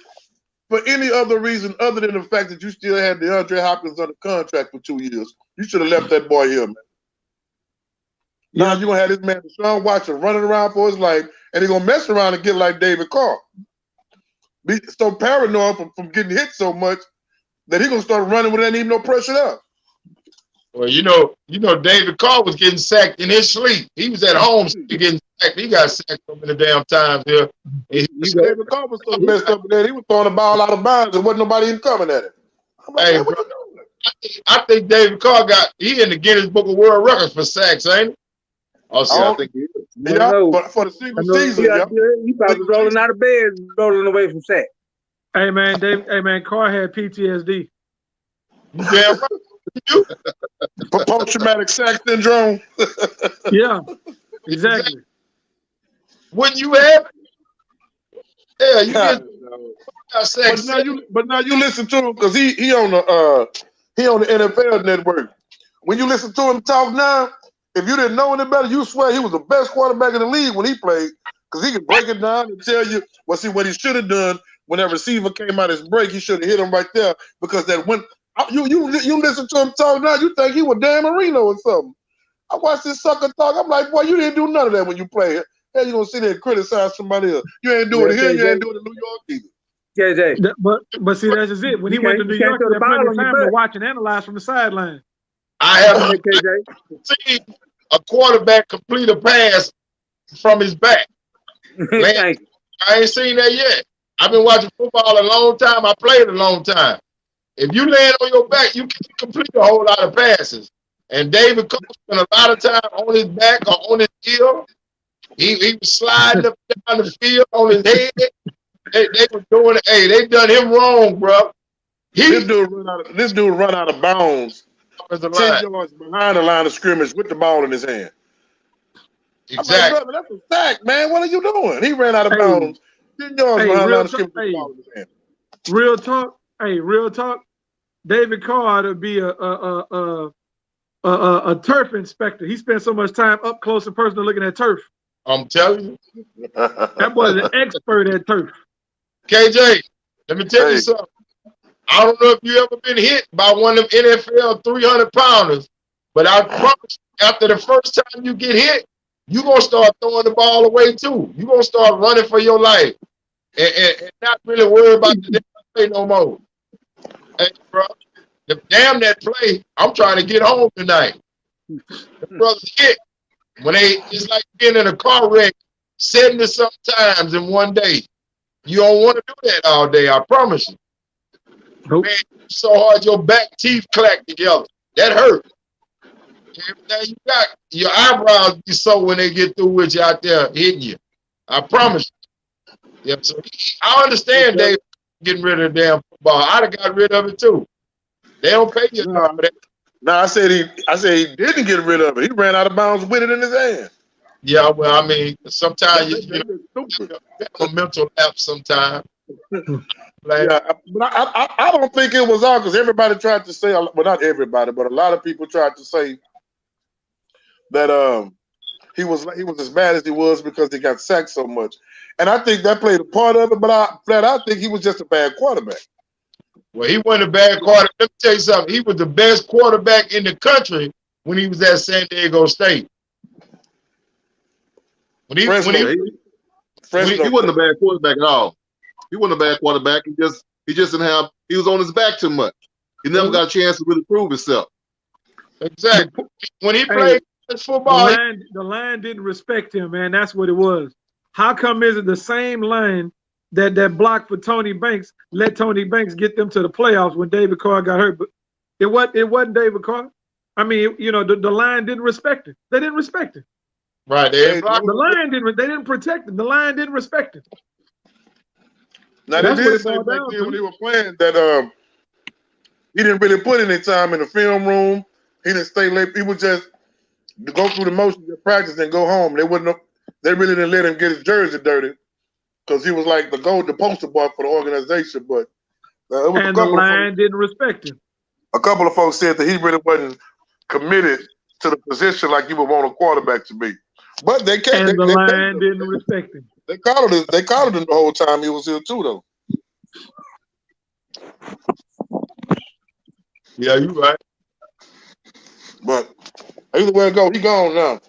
for any other reason other than the fact that you still had DeAndre Hopkins under contract for 2 years, you should have left that boy here, man. Yeah. Now you're gonna have this man Deshaun Watson running around for his life, and he's gonna mess around and get like David Carr. Be so paranoid from getting hit so much that he's gonna start running without even no pressure up. Well, David Carr was getting sacked in his sleep. He was at home getting sacked. He got sacked so many damn times here. David Carr was so messed up there. He was throwing the ball out of bounds and wasn't nobody even coming at him. I'm like, Hey, what bro, you doing? I think David Carr he in the Guinness Book of World Records for sacks, ain't he? Also, Yeah, I think he is. Yeah, No. for the single I know season. Yeah. he probably rolling out of bed, rolling away from sack. Hey man, Carr had PTSD. you damn right. Post-traumatic sack syndrome. Yeah, exactly. Wouldn't you have? Yeah, you God, got sacked. but now you listen to him because he on the NFL Network. When you listen to him talk now, if you didn't know any better, you swear he was the best quarterback in the league when he played because he could break it down and tell you what he should have done when that receiver came out his break. He should have hit him right there because that when you listen to him talk now, you think he was Dan Marino or something. I watched this sucker talk. I'm like, boy, you didn't do none of that when you play it. Hell, you gonna sit there and criticize somebody else? You ain't doing it here. You ain't doing it in New York either. JJ. But see, that's just it. When he went to New York, he had plenty of time to watch and analyze from the sideline. I haven't seen a quarterback complete a pass from his back. I ain't seen that yet. I've been watching football a long time. I played a long time. If you land on your back, you can complete a whole lot of passes. And David Cook spent a lot of time on his back or on his heel. He was sliding up down the field on his head. They were doing it. Hey, they done him wrong, bro. This dude run out of bounds 10 yards behind the line of scrimmage with the ball in his hand. Exactly. I'm like, brother, that's a sack, man. What are you doing? He ran out of bounds 10 yards behind the line of scrimmage with the ball in his hand. Real talk. Hey, real talk. David Carr ought to be a turf inspector. He spent so much time up close and personal looking at turf. I'm telling you. That boy's an expert at turf. KJ, let me tell you something. I don't know if you ever been hit by one of them NFL 300-pounders, but I promise you, after the first time you get hit, you're going to start throwing the ball away too. You're going to start running for your life and not really worry about the play no more. Hey, bro, damn that play, I'm trying to get home tonight. The brothers hit. It's like being in a car wreck 70-something times in one day. You don't want to do that all day, I promise you. Nope. Man, so hard your back teeth clack together. That hurt. Everything you got, your eyebrows be sore when they get through with you out there hitting you. I promise you. Yeah, so I understand Dave getting rid of the damn football. I'd have got rid of it too. They don't pay you enough for that. No, I said he didn't get rid of it. He ran out of bounds with it in his hand. Yeah, well, I mean, sometimes you have a mental lapse sometimes. Yeah, but I don't think it was all because everybody tried to say, well, not everybody, but a lot of people tried to say that he was as bad as he was because he got sacked so much, and I think that played a part of it. But I think he was just a bad quarterback. Well, he wasn't a bad quarterback. Let me tell you something. He was the best quarterback in the country when he was at San Diego State. He wasn't a bad quarterback at all. He wasn't a bad quarterback. He just didn't have. He was on his back too much. He never got a chance to really prove himself. Exactly. When he played football, the line didn't respect him, man. That's what it was. How come is it the same line that blocked for Tony Banks let Tony Banks get them to the playoffs when David Carr got hurt? But it wasn't David Carr. I mean, the line didn't respect him. They didn't respect him. Right. The line didn't. They didn't protect him. The line didn't respect him. Now they did say back then when he was playing that he didn't really put any time in the film room. He didn't stay late. He would just go through the motions of practice and go home. They really didn't let him get his jersey dirty because he was like the poster boy for the organization. But the line didn't respect him. A couple of folks said that he really wasn't committed to the position like you would want a quarterback to be. But they can't. And the line didn't respect him. They called him the whole time he was here too, though. Yeah, you're right. But either way it go, he gone now.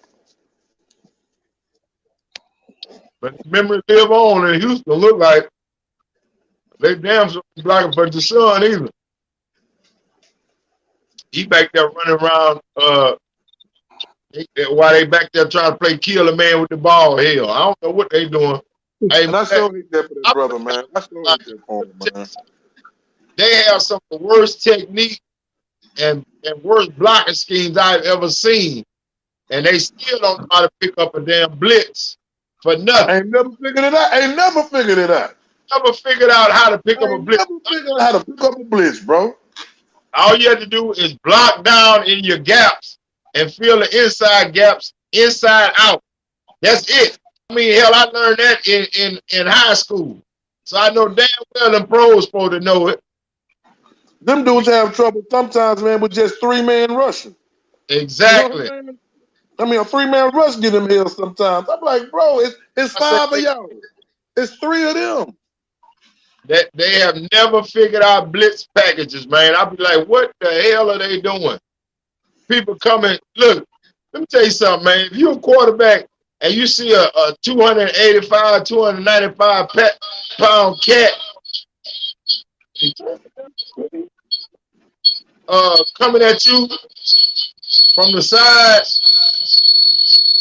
But memory live on in Houston. Look like they damn sure blocking for the sun either. he back there running around while they back there trying to play kill a man with the ball. Hell, I don't know what they doing. Hey, And I sure hate that for that brother, man. I sure hate that for him, man. they have some of the worst technique and worst blocking schemes I've ever seen. And they still don't know how to pick up a damn blitz for nothing. I ain't never figured it out. Never figured out how to pick up a blitz. Never figured out how to pick up a blitz, bro. All you have to do is block down in your gaps and fill the inside gaps inside out. That's it. I mean, hell, I learned that in high school. So I know damn well them pros supposed to know it. Them dudes have trouble sometimes, man, with just 3-man rushing. Exactly. You know I mean, a 3-man rush get them here sometimes. I'm like, bro, it's 5 of y'all. It's 3 of them. That they have never figured out blitz packages, man. I'll be like, what the hell are they doing? People coming, look, let me tell you something, man. If you're a quarterback and you see a 285, 295 pound cat coming at you from the side,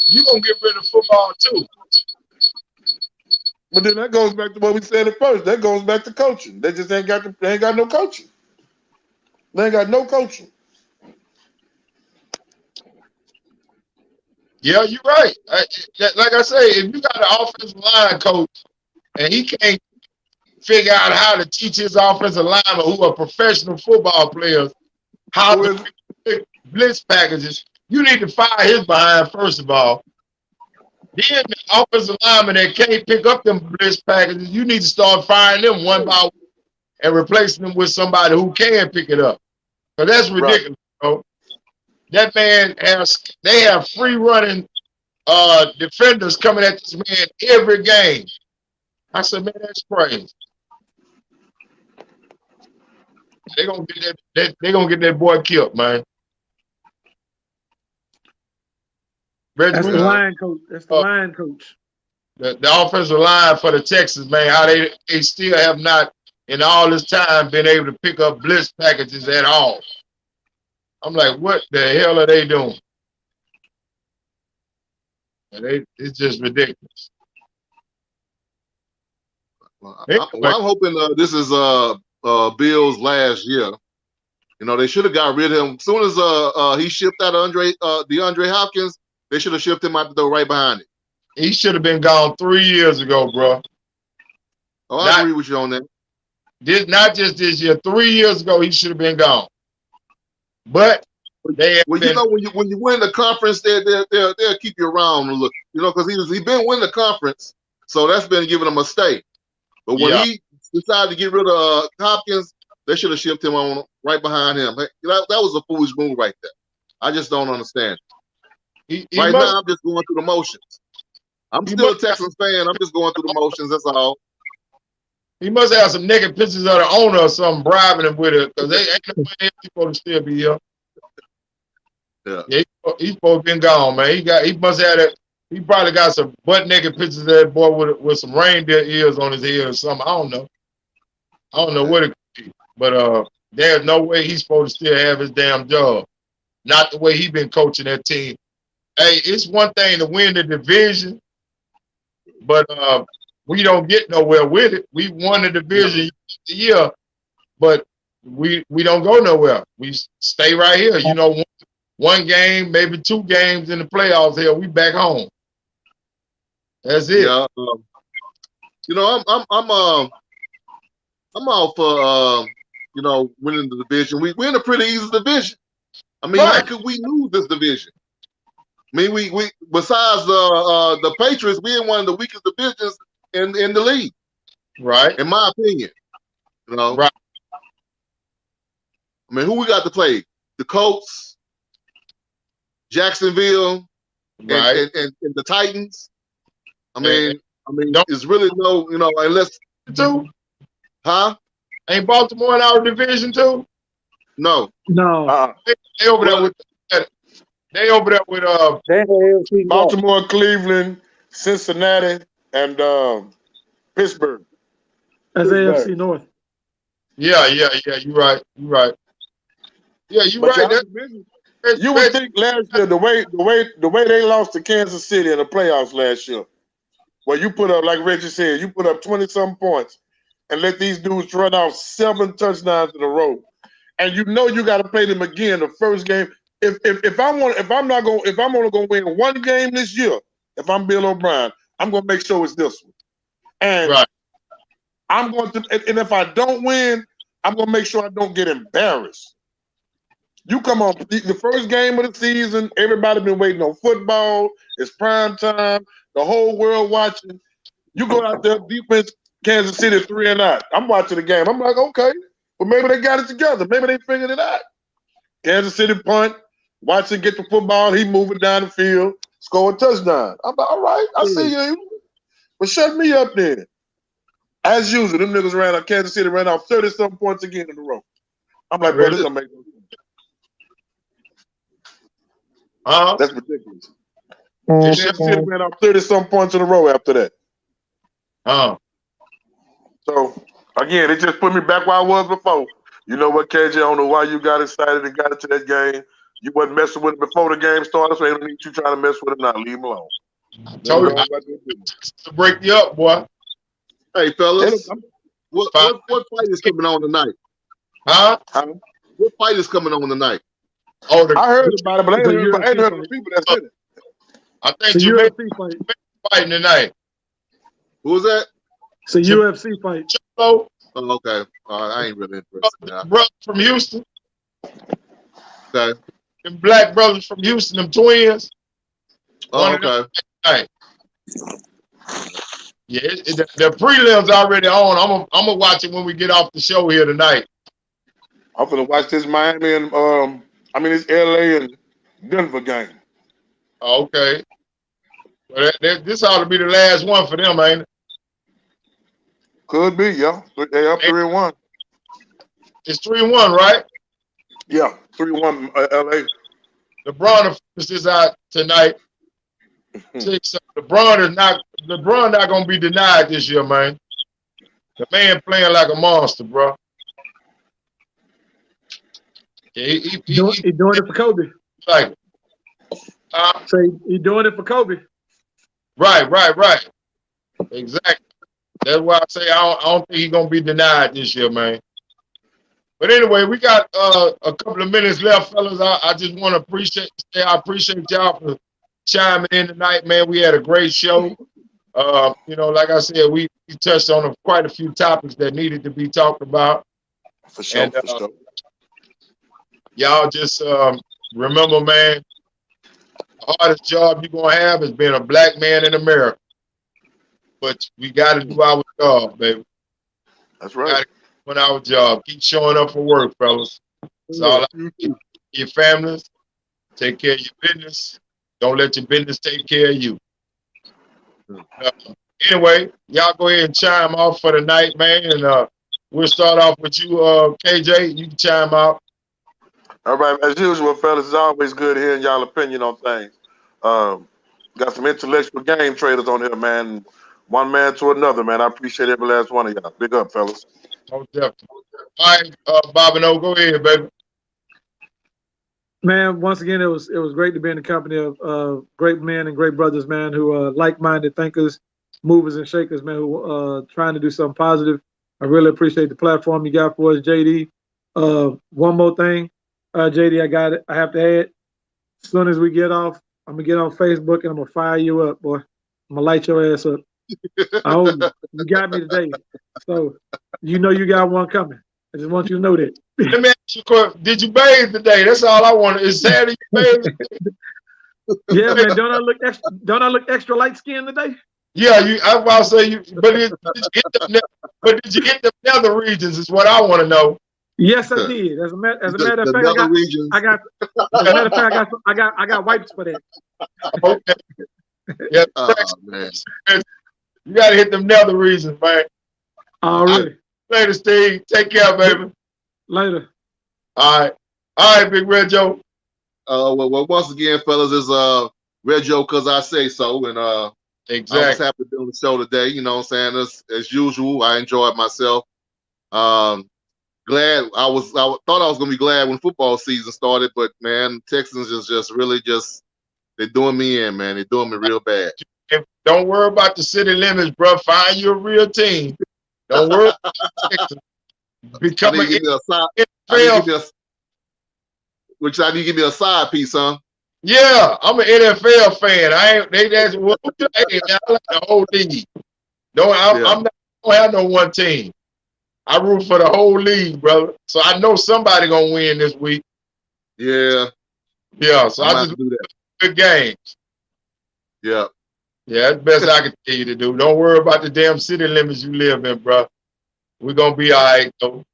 you're going to get rid of football too. But then that goes back to what we said at first. That goes back to coaching. They just ain't got no coaching. They ain't got no coaching. Yeah, you're right. Like I say, if you got an offensive line coach and he can't figure out how to teach his offensive linemen who are professional football players how to pick blitz packages, you need to fire his behind first of all. Then the offensive linemen that can't pick up them blitz packages, you need to start firing them one by one and replacing them with somebody who can pick it up. Because that's ridiculous, bro. That man they have free running defenders coming at this man every game. I said, man, that's crazy. They're gonna get that boy killed, man. That's the line coach. That's the line coach. The offensive line for the Texans, man, how they still have not in all this time been able to pick up blitz packages at all. I'm like, what the hell are they doing? And it's just ridiculous. Well, I'm hoping this is Bill's last year. You know, they should have got rid of him as soon as he shipped out DeAndre Hopkins. They should have shipped him out the door right behind it. He should have been gone 3 years ago, bro. Oh, I agree with you on that. Not just this year. 3 years ago, he should have been gone. But you know, when you win the conference, they'll keep you around and look. You know, because he been winning the conference, so that's been giving him a stay. But when he decided to get rid of Hopkins, they should have shipped him on right behind him. That was a foolish move right there. I just don't understand. Now, I'm just going through the motions. I'm still a Texans fan. I'm just going through the motions. That's all. He must have some naked pictures of the owner or something bribing him with it, because they ain't no way he's supposed to still be here. Yeah, he's supposed to be gone, man. He must have that. He probably got some butt naked pictures of that boy with some reindeer ears on his head or something. I don't know what it could be, but there's no way he's supposed to still have his damn job. Not the way he's been coaching that team. Hey, it's one thing to win the division, but we don't get nowhere with it. We won the division the year, but we don't go nowhere. We stay right here. You know, one game, maybe 2 games in the playoffs here, we back home. That's it. Yeah, you know, I'm all for you know, winning the division. We're in a pretty easy division. I mean, how could we lose this division? I mean, we besides the Patriots, we're in one of the weakest divisions in the league. Right. In my opinion. You know. Right. I mean, who we got to play? The Colts, Jacksonville, right, and the Titans. I mean, it's really no, you know, unless too. Huh? Ain't Baltimore in our division too? No. They over there with. They over there with Baltimore, Cleveland, Cincinnati, and Pittsburgh. That's AFC North. Yeah. You're right. Yeah, you But right. you would think last year the way they lost to Kansas City in the playoffs last year, where you put up, like Reggie said, you put up 20-some points and let these dudes run off 7 touchdowns in a row, and you know you got to play them again the first game. If I'm only gonna win one game this year, if I'm Bill O'Brien, I'm gonna make sure it's this one. And right. I'm going to, and if I don't win, I'm gonna make sure I don't get embarrassed. You come on the first game of the season, everybody been waiting on football. It's prime time. The whole world watching. You go out there, defense, Kansas City 3-0. I'm watching the game. I'm like, okay, but maybe they got it together. Maybe they figured it out. Kansas City punt, Watson get the football. He moving down the field, score a touchdown. I'm like, all right, I see you. But shut me up then. As usual, them niggas ran out. Kansas City ran out 30-something points again in a row. I'm like, bro, this don't make no sense. That's ridiculous. Kansas City ran out 30-something points in a row after that. So, again, it just put me back where I was before. You know what, KJ? I don't know why you got excited and got into that game. You wasn't messing with it before the game started, so I don't need you trying to mess with it now. Leave him alone. Told you to break you up, boy. Hey, fellas, what fight is coming on tonight? Huh? What fight is coming on tonight? Oh, I heard about it, but I ain't heard of the people that's in it. I think you fighting tonight. Who was that? It's a UFC fight. Oh, okay. I ain't really interested. Brother from Houston. Okay. Them black brothers from Houston, them twins. Oh, okay. Right. Yeah, the prelims already on. I'm gonna watch it when we get off the show here tonight. I'm gonna watch this Miami and it's LA and Denver game. Okay. Well, this ought to be the last one for them, ain't it? Could be, yeah. They up 3-1. It's 3-1, right? Yeah, 3-1 LA. LeBron is out tonight. LeBron not gonna be denied this year, man. The man playing like a monster, bro. Yeah, he doing it for Kobe. Like, so he doing it for Kobe. Right. Exactly. That's why I say I don't think he's gonna be denied this year, man. But anyway, we got a couple of minutes left, fellas. I just want to I appreciate y'all for chiming in tonight, man. We had a great show. Like I said, we touched on quite a few topics that needed to be talked about. For sure, for sure. Y'all just remember, man, the hardest job you're going to have is being a black man in America. But we got to do our job, baby. That's right. Doing our job. Keep showing up for work, fellas. That's all I need. Your families, take care of your business. Don't let your business take care of you. Anyway, y'all go ahead and chime off for the night, man. And we'll start off with you, KJ. You can chime out. All right, as usual, fellas, it's always good hearing y'all opinion on things. Got some intellectual game traders on here, man. One man to another, man. I appreciate every last one of y'all. Big up, fellas. Oh, definitely. All right, Bob and O, go ahead, baby. Man, once again, it was great to be in the company of great men and great brothers, man, who are like-minded thinkers, movers and shakers, man, who are trying to do something positive. I really appreciate the platform you got for us, JD. One more thing, JD, I have to add, as soon as we get off, I'm going to get on Facebook and I'm going to fire you up, boy. I'm going to light your ass up. I hope you got me today. So, you know you got one coming. I just want you to know that. Let me ask you a question. Did you bathe today? That's all I want. Is Saturday you bathed today? Yeah, man. Don't I look extra light skinned today? Yeah, I was about to say you. But did you hit the nether regions? Is what I want to know. Yes, I did. As a matter of fact, I got wipes for that. Okay. Yeah. Man. You gotta hit them nether regions, man. Already. Later, Steve. Take care, baby. Later. All right, Big Red Joe. Well, once again, fellas, is Red Joe, cause I say so, and exactly. I was happy to be on the show today. You know what I'm saying? As usual, I enjoyed myself. glad. I thought I was gonna be glad when football season started, but man, Texans is just really they're doing me in, man. They're doing me real bad. Don't worry about the city limits, bro. Find you a real team. Don't worry about Texans. Become an give me a side. NFL. I need to give me a side piece, huh? Yeah, I'm an NFL fan. I like the whole league. I don't have no one team. I root for the whole league, brother. So I know somebody gonna win this week. Yeah. Yeah. So I just do that. Good games. Yeah. Yeah, that's the best I can tell you to do. Don't worry about the damn city limits you live in, bro. We're gonna be all right, though.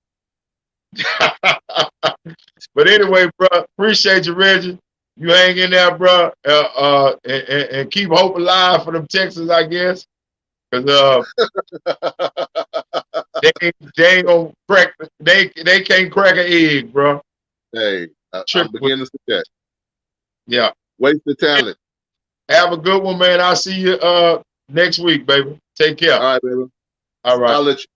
But anyway, bro, appreciate you, Reggie. You hang in there, bro, and keep hope alive for them Texans, I guess. Cause they ain't gonna crack. They can't crack an egg, bro. Hey, I'm beginning to see that. Yeah. Wasted talent. Have a good one, man. I'll see you next week, baby. Take care. All right, baby. All right. I'll let you.